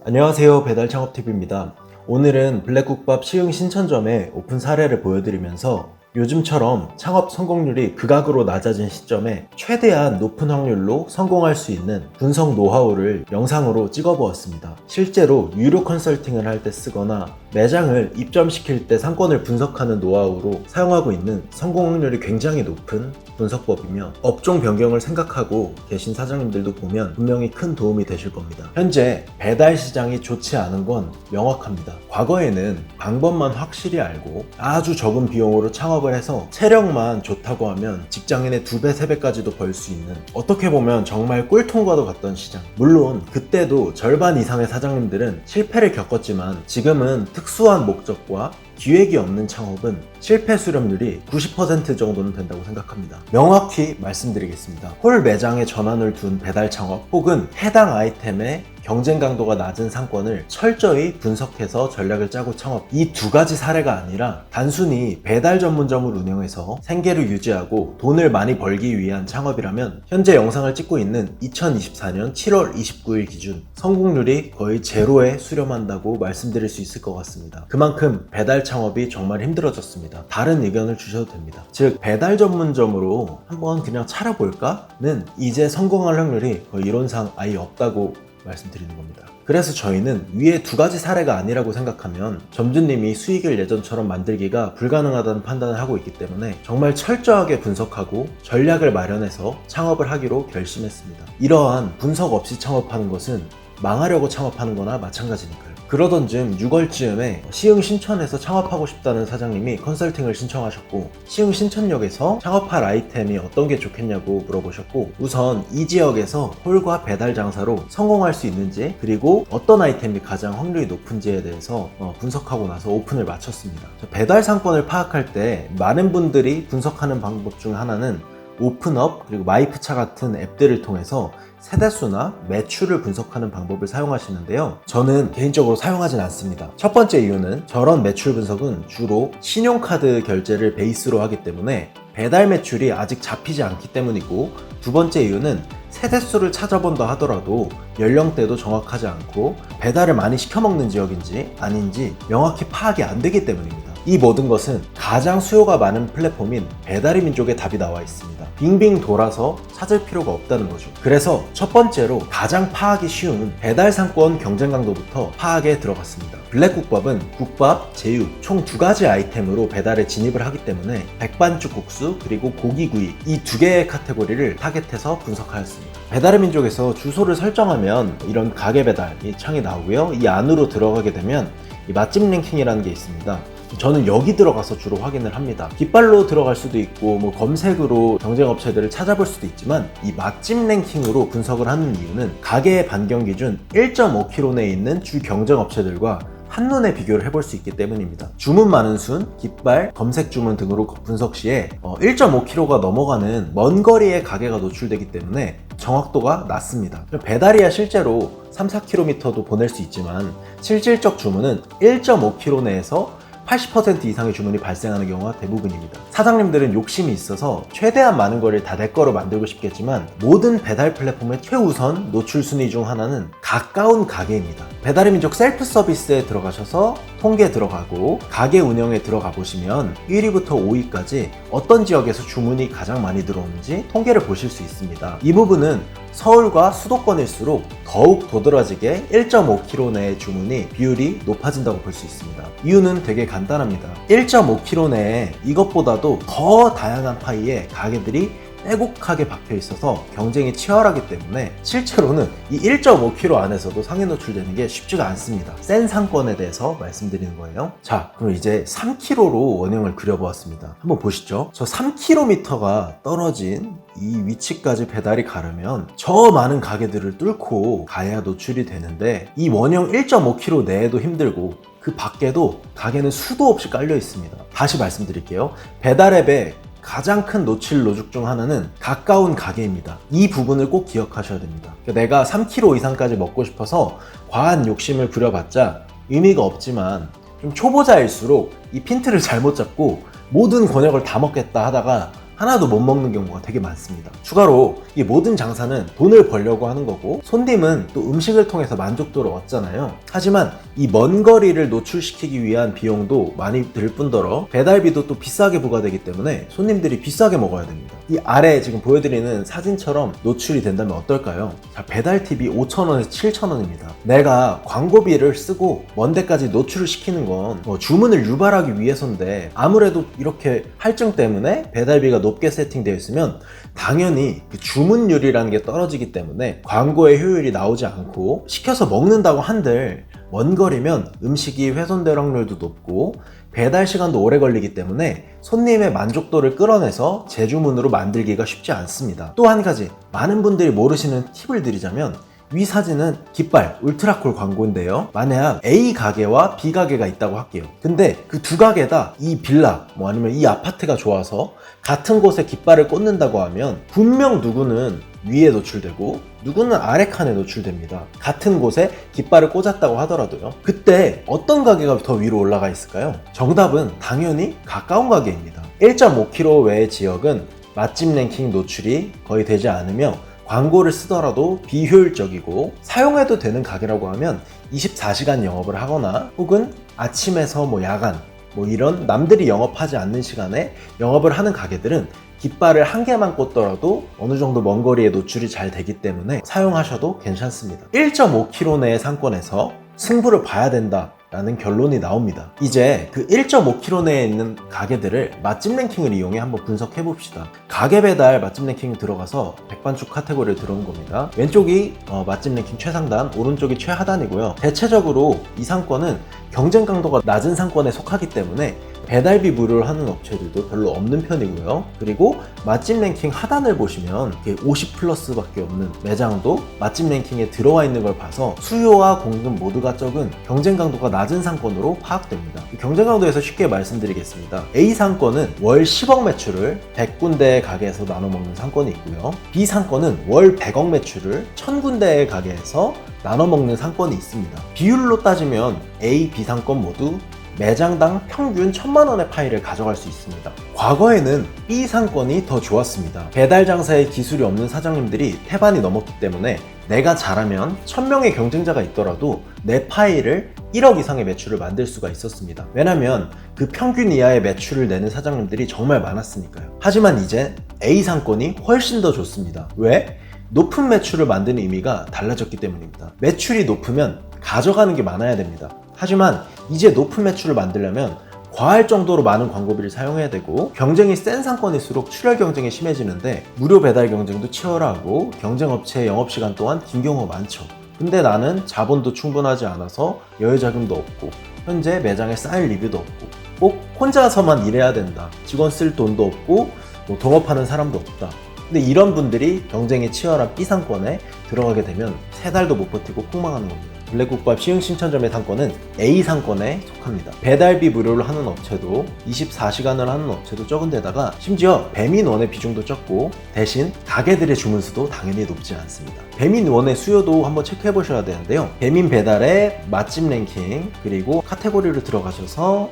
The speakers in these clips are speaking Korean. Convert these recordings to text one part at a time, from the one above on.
안녕하세요, 배달창업TV입니다. 오늘은 블랙국밥 시흥 신천점의 오픈 사례를 보여드리면서 요즘처럼 창업 성공률이 극악으로 낮아진 시점에 최대한 높은 확률로 성공할 수 있는 분석 노하우를 영상으로 찍어보았습니다. 실제로 유료 컨설팅을 할 때 쓰거나 매장을 입점시킬 때 상권을 분석하는 노하우로 사용하고 있는 성공 확률이 굉장히 높은 분석법이며 업종 변경을 생각하고 계신 사장님들도 보면 분명히 큰 도움이 되실 겁니다. 현재 배달 시장이 좋지 않은 건 명확합니다. 과거에는 방법만 확실히 알고 아주 적은 비용으로 창업을 해서 체력만 좋다고 하면 직장인의 2배, 3배까지도 벌 수 있는, 어떻게 보면 정말 꿀통과도 같던 시장. 물론 그때도 절반 이상의 사장님들은 실패를 겪었지만 지금은 특수한 목적과 기획이 없는 창업은 실패 수렴률이 90% 정도는 된다고 생각합니다. 명확히 말씀드리겠습니다. 홀 매장에 전환을 둔 배달 창업 혹은 해당 아이템의 경쟁 강도가 낮은 상권을 철저히 분석해서 전략을 짜고 창업, 이 두 가지 사례가 아니라 단순히 배달 전문점을 운영해서 생계를 유지하고 돈을 많이 벌기 위한 창업이라면 현재 영상을 찍고 있는 2024년 7월 29일 기준 성공률이 거의 제로에 수렴한다고 말씀드릴 수 있을 것 같습니다. 그만큼 배달 창업이 정말 힘들어졌습니다. 다른 의견을 주셔도 됩니다. 즉 배달 전문점으로 한번 그냥 차려볼까는 이제 성공할 확률이 거의 이론상 아예 없다고 말씀드리는 겁니다. 그래서 저희는 위에 두 가지 사례가 아니라고 생각하면 점주님이 수익을 예전처럼 만들기가 불가능하다는 판단을 하고 있기 때문에 정말 철저하게 분석하고 전략을 마련해서 창업을 하기로 결심했습니다. 이러한 분석 없이 창업하는 것은 망하려고 창업하는 거나 마찬가지니까요. 그러던 즈음 6월쯤에 시흥 신천에서 창업하고 싶다는 사장님이 컨설팅을 신청하셨고, 시흥 신천역에서 창업할 아이템이 어떤 게 좋겠냐고 물어보셨고, 우선 이 지역에서 홀과 배달 장사로 성공할 수 있는지, 그리고 어떤 아이템이 가장 확률이 높은지에 대해서 분석하고 나서 오픈을 마쳤습니다. 배달 상권을 파악할 때 많은 분들이 분석하는 방법 중 하나는 오픈업 그리고 마이프차 같은 앱들을 통해서 세대수나 매출을 분석하는 방법을 사용하시는데요. 저는 개인적으로 사용하진 않습니다. 첫 번째 이유는 저런 매출 분석은 주로 신용카드 결제를 베이스로 하기 때문에 배달 매출이 아직 잡히지 않기 때문이고, 두 번째 이유는 세대수를 찾아본다 하더라도 연령대도 정확하지 않고 배달을 많이 시켜먹는 지역인지 아닌지 명확히 파악이 안 되기 때문입니다. 이 모든 것은 가장 수요가 많은 플랫폼인 배달의 민족에 답이 나와 있습니다. 빙빙 돌아서 찾을 필요가 없다는 거죠. 그래서 첫 번째로 가장 파악이 쉬운 배달 상권 경쟁 강도부터 파악에 들어갔습니다. 블랙국밥은 국밥, 제육 총 두 가지 아이템으로 배달에 진입을 하기 때문에 백반죽 국수 그리고 고기구이, 이 두 개의 카테고리를 타겟해서 분석하였습니다. 배달의 민족에서 주소를 설정하면 이런 가게 배달 이 창이 나오고요. 이 안으로 들어가게 되면 이 맛집 랭킹이라는 게 있습니다. 저는 여기 들어가서 주로 확인을 합니다. 깃발로 들어갈 수도 있고 검색으로 경쟁 업체들을 찾아볼 수도 있지만, 이 맛집 랭킹으로 분석을 하는 이유는 가게의 반경 기준 1.5km 내에 있는 주 경쟁 업체들과 한눈에 비교를 해볼 수 있기 때문입니다. 주문 많은 순, 깃발, 검색 주문 등으로 분석 시에 1.5km가 넘어가는 먼 거리의 가게가 노출되기 때문에 정확도가 낮습니다. 배달이야 실제로 3-4km도 보낼 수 있지만 실질적 주문은 1.5km 내에서 80% 이상의 주문이 발생하는 경우가 대부분입니다. 사장님들은 욕심이 있어서 최대한 많은 거를 다 내 거로 만들고 싶겠지만, 모든 배달 플랫폼의 최우선 노출 순위 중 하나는 가까운 가게입니다. 배달의 민족 셀프 서비스에 들어가셔서 통계 들어가고 가게 운영에 들어가 보시면 1위부터 5위까지 어떤 지역에서 주문이 가장 많이 들어오는지 통계를 보실 수 있습니다. 이 부분은 서울과 수도권일수록 더욱 도드라지게 1.5km 내의 주문이 비율이 높아진다고 볼 수 있습니다. 이유는 되게 간단합니다. 1.5km 내에 이것보다도 더 다양한 파이의 가게들이 빼곡하게 박혀 있어서 경쟁이 치열하기 때문에 실제로는 이 1.5km 안에서도 상위 노출되는 게 쉽지가 않습니다. 센 상권에 대해서 말씀드리는 거예요. 자, 그럼 이제 3km로 원형을 그려보았습니다. 한번 보시죠. 저 3km가 떨어진 이 위치까지 배달이 가려면 저 많은 가게들을 뚫고 가야 노출이 되는데, 이 원형 1.5km 내에도 힘들고 그 밖에도 가게는 수도 없이 깔려 있습니다. 다시 말씀드릴게요. 배달앱에 가장 큰 노출 로직 중 하나는 가까운 가게입니다. 이 부분을 꼭 기억하셔야 됩니다. 내가 3km 이상까지 먹고 싶어서 과한 욕심을 부려봤자 의미가 없지만, 좀 초보자일수록 이 핀트를 잘못 잡고 모든 권역을 다 먹겠다 하다가 하나도 못 먹는 경우가 되게 많습니다. 추가로 이 모든 장사는 돈을 벌려고 하는 거고 손님은 또 음식을 통해서 만족도를 얻잖아요. 하지만 이 먼 거리를 노출시키기 위한 비용도 많이 들 뿐더러 배달비도 또 비싸게 부과되기 때문에 손님들이 비싸게 먹어야 됩니다. 이 아래 지금 보여드리는 사진처럼 노출이 된다면 어떨까요? 자, 배달팁이 5,000원에서 7,000원입니다. 내가 광고비를 쓰고 먼 데까지 노출을 시키는 건 주문을 유발하기 위해서인데 아무래도 이렇게 할증 때문에 배달비가 높게 세팅되어 있으면 당연히 그 주문율이라는 게 떨어지기 때문에 광고의 효율이 나오지 않고 시켜서 먹는다고 한들 먼 거리면 음식이 훼손될 확률도 높고 배달 시간도 오래 걸리기 때문에 손님의 만족도를 끌어내서 재주문으로 만들기가 쉽지 않습니다. 또 한 가지 많은 분들이 모르시는 팁을 드리자면 위 사진은 깃발 울트라콜 광고인데요. 만약 A 가게와 B 가게가 있다고 할게요. 근데 그 두 가게 다 이 빌라 아니면 이 아파트가 좋아서 같은 곳에 깃발을 꽂는다고 하면 분명 누구는 위에 노출되고 누구는 아래 칸에 노출됩니다. 같은 곳에 깃발을 꽂았다고 하더라도요. 그때 어떤 가게가 더 위로 올라가 있을까요? 정답은 당연히 가까운 가게입니다. 1.5km 외의 지역은 맛집 랭킹 노출이 거의 되지 않으며 광고를 쓰더라도 비효율적이고 사용해도 되는 가게라고 하면 24시간 영업을 하거나 혹은 아침에서 야간 이런 남들이 영업하지 않는 시간에 영업을 하는 가게들은 깃발을 한 개만 꽂더라도 어느 정도 먼 거리에 노출이 잘 되기 때문에 사용하셔도 괜찮습니다. 1.5km 내의 상권에서 승부를 봐야 된다 라는 결론이 나옵니다. 이제 그 1.5km 내에 있는 가게들을 맛집 랭킹을 이용해 한번 분석해 봅시다. 가게 배달 맛집 랭킹 들어가서 백반죽 카테고리를 들어온 겁니다. 왼쪽이 맛집 랭킹 최상단, 오른쪽이 최하단이고요. 대체적으로 이 상권은 경쟁 강도가 낮은 상권에 속하기 때문에 배달비 무료를 하는 업체들도 별로 없는 편이고요. 그리고 맛집 랭킹 하단을 보시면 50 플러스밖에 없는 매장도 맛집 랭킹에 들어와 있는 걸 봐서 수요와 공급 모두가 적은 경쟁 강도가 낮은 상권으로 파악됩니다. 경쟁 강도에서 쉽게 말씀드리겠습니다. A 상권은 월 10억 매출을 100군데의 가게에서 나눠 먹는 상권이 있고요. B 상권은 월 100억 매출을 1000군데의 가게에서 나눠 먹는 상권이 있습니다. 비율로 따지면 A, B 상권 모두 매장당 평균 1,000만원의 파이를 가져갈 수 있습니다. 과거에는 B 상권이 더 좋았습니다. 배달 장사에 기술이 없는 사장님들이 태반이 넘었기 때문에 내가 잘하면 1000명의 경쟁자가 있더라도 내 파이를 1억 이상의 매출을 만들 수가 있었습니다. 왜냐면 그 평균 이하의 매출을 내는 사장님들이 정말 많았으니까요. 하지만 이제 A 상권이 훨씬 더 좋습니다. 왜? 높은 매출을 만드는 의미가 달라졌기 때문입니다. 매출이 높으면 가져가는 게 많아야 됩니다. 하지만 이제 높은 매출을 만들려면 과할 정도로 많은 광고비를 사용해야 되고 경쟁이 센 상권일수록 출혈 경쟁이 심해지는데 무료 배달 경쟁도 치열하고 경쟁업체의 영업시간 또한 긴 경우가 많죠. 근데 나는 자본도 충분하지 않아서 여유자금도 없고 현재 매장에 쌓일 리뷰도 없고 꼭 혼자서만 일해야 된다. 직원 쓸 돈도 없고 동업하는 사람도 없다. 근데 이런 분들이 경쟁이 치열한 B상권에 들어가게 되면 3달도 못 버티고 폭망하는 겁니다. 블랙국밥 시흥신천점의 상권은 A상권에 속합니다. 배달비 무료로 하는 업체도 24시간을 하는 업체도 적은 데다가 심지어 배민원의 비중도 적고 대신 가게들의 주문 수도 당연히 높지 않습니다. 배민원의 수요도 한번 체크해 보셔야 되는데요. 배민 배달의 맛집 랭킹 그리고 카테고리를 들어가셔서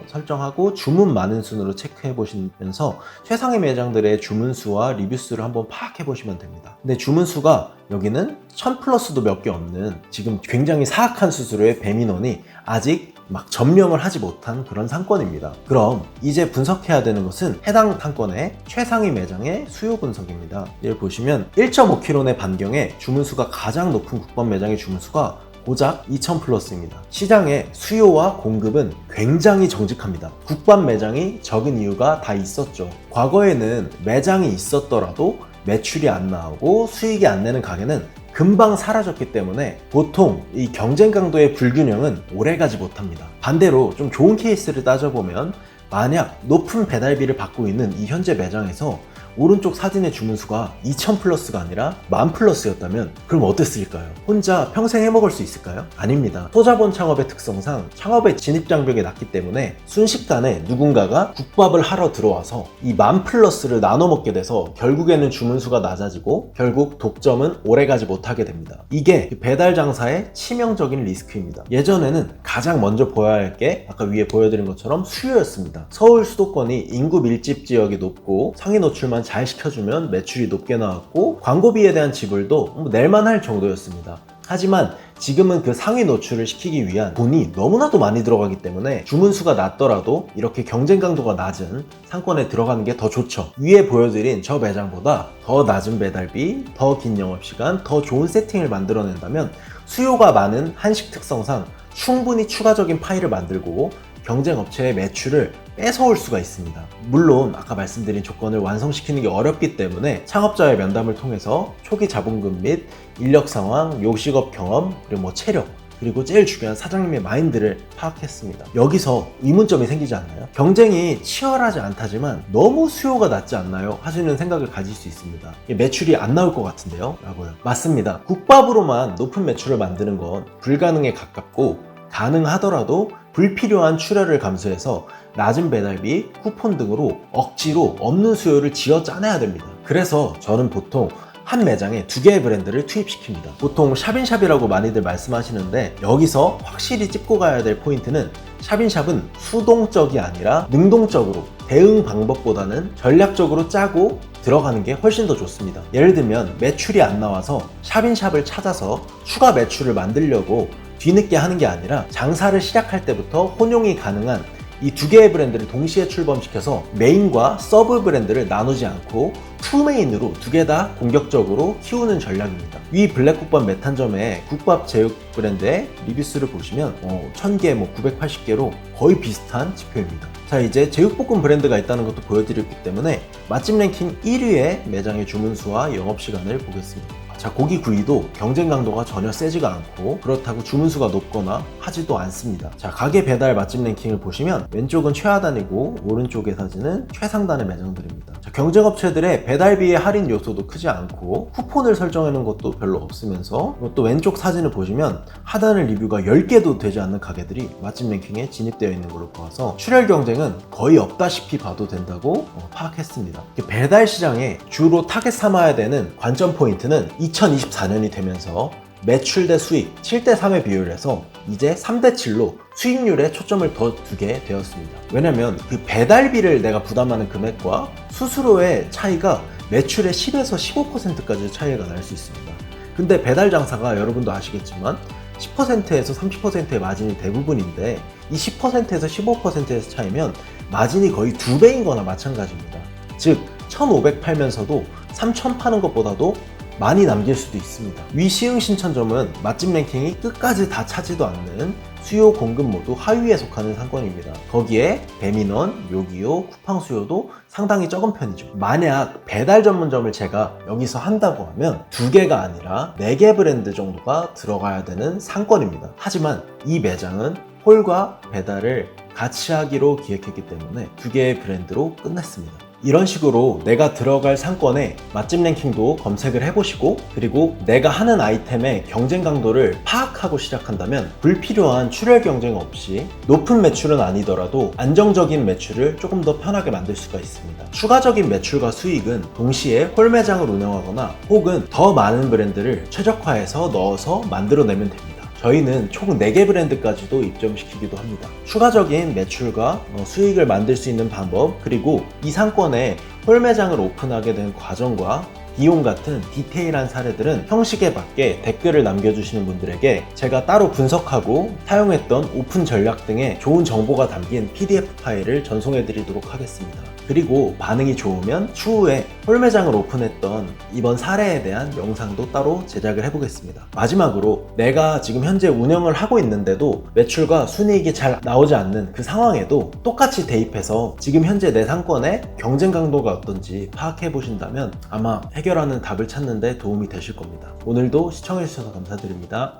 설정하고 주문 많은 순으로 체크해 보시면서 최상위 매장들의 주문 수와 리뷰 수를 한번 파악해 보시면 됩니다. 근데 주문 수가 여기는 1000 플러스도 몇 개 없는 지금 굉장히 사악한 수수료의 배민원이 아직 막 점령을 하지 못한 그런 상권입니다. 그럼 이제 분석해야 되는 것은 해당 상권의 최상위 매장의 수요 분석입니다. 여기 보시면 1.5km 내 반경에 주문수가 가장 높은 국밥 매장의 주문수가 고작 2000 플러스입니다. 시장의 수요와 공급은 굉장히 정직합니다. 국밥 매장이 적은 이유가 다 있었죠. 과거에는 매장이 있었더라도 매출이 안 나오고 수익이 안 내는 가게는 금방 사라졌기 때문에 보통 이 경쟁 강도의 불균형은 오래가지 못합니다. 반대로 좀 좋은 케이스를 따져보면 만약 높은 배달비를 받고 있는 이 현재 매장에서 오른쪽 사진의 주문수가 2000 플러스가 아니라 10,000 플러스였다면 그럼 어땠을까요? 혼자 평생 해먹을 수 있을까요? 아닙니다. 소자본 창업의 특성상 창업의 진입장벽이 낮기 때문에 순식간에 누군가가 국밥을 하러 들어와서 이 10,000 플러스를 나눠 먹게 돼서 결국에는 주문수가 낮아지고 결국 독점은 오래가지 못하게 됩니다. 이게 배달 장사의 치명적인 리스크입니다. 예전에는 가장 먼저 보여야 할 게 아까 위에 보여드린 것처럼 수요였습니다. 서울 수도권이 인구 밀집 지역이 높고 상위 노출만 잘 시켜주면 매출이 높게 나왔고 광고비에 대한 지불도 낼만할 정도였습니다. 하지만 지금은 그 상위 노출을 시키기 위한 돈이 너무나도 많이 들어가기 때문에 주문수가 낮더라도 이렇게 경쟁 강도가 낮은 상권에 들어가는 게 더 좋죠. 위에 보여드린 저 매장보다 더 낮은 배달비, 더 긴 영업시간, 더 좋은 세팅을 만들어낸다면 수요가 많은 한식 특성상 충분히 추가적인 파이를 만들고 경쟁 업체의 매출을 뺏어올 수가 있습니다. 물론 아까 말씀드린 조건을 완성시키는 게 어렵기 때문에 창업자의 면담을 통해서 초기 자본금 및 인력 상황, 요식업 경험, 그리고 체력, 그리고 제일 중요한 사장님의 마인드를 파악했습니다. 여기서 의문점이 생기지 않나요? 경쟁이 치열하지 않다지만 너무 수요가 낮지 않나요? 하시는 생각을 가질 수 있습니다. 매출이 안 나올 것 같은데요? 라고요. 맞습니다. 국밥으로만 높은 매출을 만드는 건 불가능에 가깝고 가능하더라도 불필요한 출혈을 감수해서 낮은 배달비, 쿠폰 등으로 억지로 없는 수요를 쥐어 짜내야 됩니다. 그래서 저는 보통 한 매장에 2개의 브랜드를 투입시킵니다. 보통 샵인샵이라고 많이들 말씀하시는데 여기서 확실히 짚고 가야 될 포인트는 샵인샵은 수동적이 아니라 능동적으로 대응 방법보다는 전략적으로 짜고 들어가는 게 훨씬 더 좋습니다. 예를 들면 매출이 안 나와서 샵인샵을 찾아서 추가 매출을 만들려고 뒤늦게 하는 게 아니라 장사를 시작할 때부터 혼용이 가능한 이 2개의 브랜드를 동시에 출범시켜서 메인과 서브 브랜드를 나누지 않고 투메인으로 2개 다 공격적으로 키우는 전략입니다. 위 블랙국밥 메탄점의 국밥 제육 브랜드의 리뷰수를 보시면 1000개, 980개로 거의 비슷한 지표입니다. 자, 이제 제육볶음 브랜드가 있다는 것도 보여드렸기 때문에 맛집 랭킹 1위의 매장의 주문수와 영업시간을 보겠습니다. 자, 고기 구이도 경쟁 강도가 전혀 세지가 않고 그렇다고 주문수가 높거나 하지도 않습니다. 자, 가게 배달 맛집 랭킹을 보시면 왼쪽은 최하단이고 오른쪽의 사진은 최상단의 매장들입니다. 자, 경쟁업체들의 배달비의 할인 요소도 크지 않고 쿠폰을 설정하는 것도 별로 없으면서 또 왼쪽 사진을 보시면 하단의 리뷰가 10개도 되지 않는 가게들이 맛집 랭킹에 진입되어 있는 걸로 보아서 출혈 경쟁은 거의 없다시피 봐도 된다고 파악했습니다. 배달 시장에 주로 타겟 삼아야 되는 관점 포인트는 2024년이 되면서 매출 대 수익 7대3의 비율에서 이제 3대7로 수익률에 초점을 더 두게 되었습니다. 왜냐면 그 배달비를 내가 부담하는 금액과 수수료의 차이가 매출의 10에서 15%까지 차이가 날 수 있습니다. 근데 배달 장사가 여러분도 아시겠지만 10%에서 30%의 마진이 대부분인데 이 10%에서 15%에서 차이면 마진이 거의 2배인 거나 마찬가지입니다. 즉 1,500 팔면서도 3,000 파는 것보다도 많이 남길 수도 있습니다. 위 시흥 신천점은 맛집 랭킹이 끝까지 다 차지도 않는 수요 공급 모두 하위에 속하는 상권입니다. 거기에 배민원, 요기요, 쿠팡 수요도 상당히 적은 편이죠. 만약 배달 전문점을 제가 여기서 한다고 하면 2개가 아니라 4개 브랜드 정도가 들어가야 되는 상권입니다. 하지만 이 매장은 홀과 배달을 같이 하기로 기획했기 때문에 2개의 브랜드로 끝냈습니다. 이런 식으로 내가 들어갈 상권에 맛집 랭킹도 검색을 해보시고 그리고 내가 하는 아이템의 경쟁 강도를 파악하고 시작한다면 불필요한 출혈 경쟁 없이 높은 매출은 아니더라도 안정적인 매출을 조금 더 편하게 만들 수가 있습니다. 추가적인 매출과 수익은 동시에 홀매장을 운영하거나 혹은 더 많은 브랜드를 최적화해서 넣어서 만들어내면 됩니다. 저희는 총 4개 브랜드까지도 입점시키기도 합니다. 추가적인 매출과 수익을 만들 수 있는 방법, 그리고 이 상권에 홀매장을 오픈하게 된 과정과 비용 같은 디테일한 사례들은 형식에 맞게 댓글을 남겨주시는 분들에게 제가 따로 분석하고 사용했던 오픈 전략 등의 좋은 정보가 담긴 PDF 파일을 전송해 드리도록 하겠습니다. 그리고 반응이 좋으면 추후에 홀매장을 오픈했던 이번 사례에 대한 영상도 따로 제작을 해보겠습니다. 마지막으로 내가 지금 현재 운영을 하고 있는데도 매출과 순이익이 잘 나오지 않는 그 상황에도 똑같이 대입해서 지금 현재 내 상권의 경쟁 강도가 어떤지 파악해 보신다면 아마 해결하는 답을 찾는 데 도움이 되실 겁니다. 오늘도 시청해주셔서 감사드립니다.